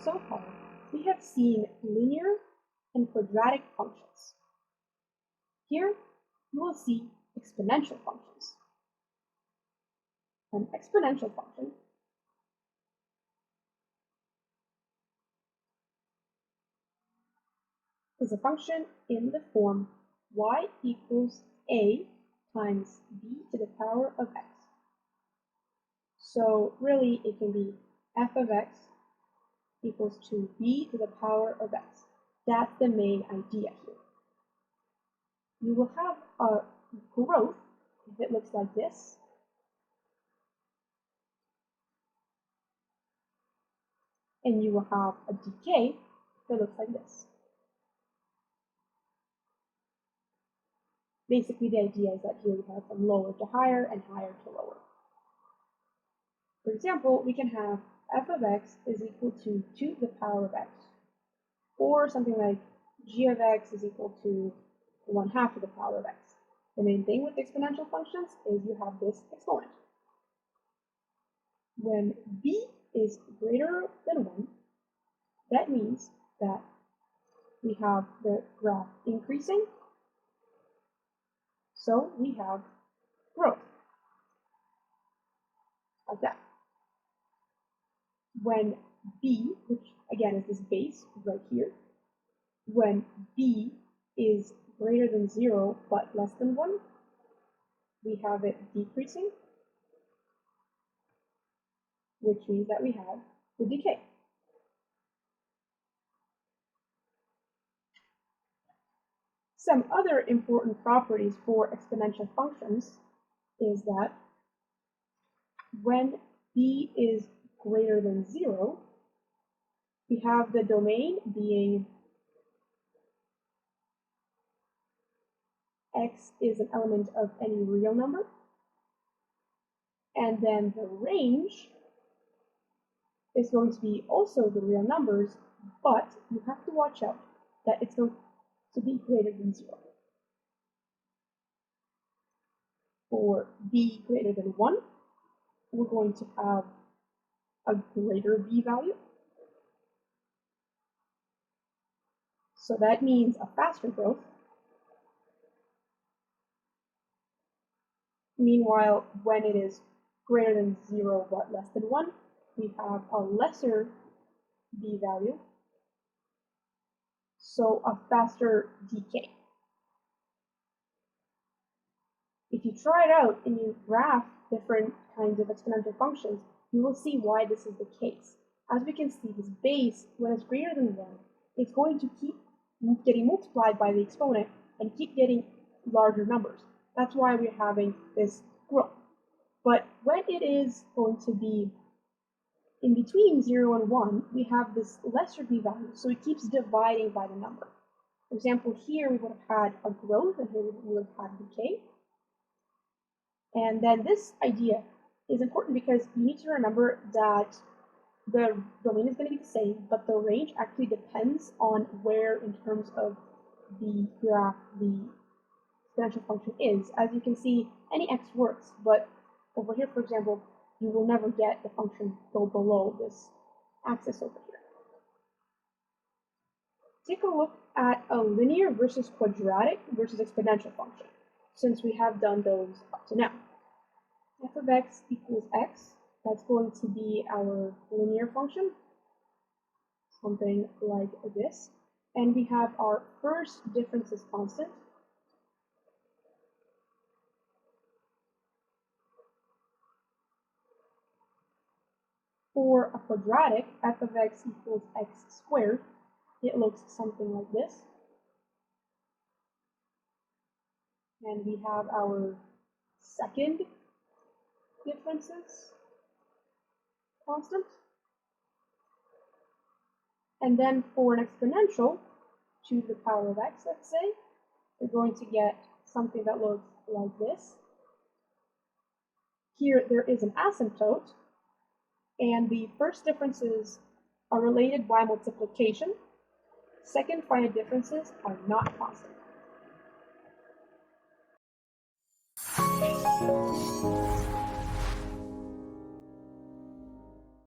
So far, we have seen linear and quadratic functions. Here, you will see exponential functions. An exponential function is a function in the form y equals a times b to the power of x. So really, it can be f of x equals to b to the power of x. That's the main idea here. You will have a growth if it looks like this. And you will have a decay that looks like this. Basically, the idea is that here we have from lower to higher and higher to lower. For example, we can have f of x is equal to 2 to the power of x, or something like g of x is equal to 1/2 to the power of x. The main thing with exponential functions is you have this exponent. When b is greater than 1, that means that we have the graph increasing, so we have growth, like that. When b, which again is this base right here, when b is greater than 0 but less than 1, we have it decreasing, which means that we have the decay. Some other important properties for exponential functions is that when b is greater than 0, we have the domain being x is an element of any real number, and then the range is going to be also the real numbers, but you have to watch out that it's going to be greater than 0. For b greater than 1, we're going to have a greater b value. So that means a faster growth. Meanwhile, when it is greater than 0 but less than 1, we have a lesser b value, so a faster decay. If you try it out and you graph different kinds of exponential functions, you will see why this is the case. As we can see, this base, when it's greater than 1, it's going to keep getting multiplied by the exponent and keep getting larger numbers. That's why we're having this growth. But when it is going to be in between 0 and 1, we have this lesser b value, so it keeps dividing by the number. For example, here we would have had a growth, and here we would have had decay. And then this idea is important because you need to remember that the domain is going to be the same, but the range actually depends on where in terms of the graph the exponential function is. As you can see, any x works, but over here, for example, you will never get the function go below this axis over here. Take a look at a linear versus quadratic versus exponential function, since we have done those up to now. F of x equals x, that's going to be our linear function, something like this. And we have our first difference is constant. For a quadratic, f of x equals x squared, it looks something like this. And we have our second differences constant. And then for an exponential, 2 to the power of x, let's say, we're going to get something that looks like this. Here there is an asymptote, and the first differences are related by multiplication. Second finite differences are not constant.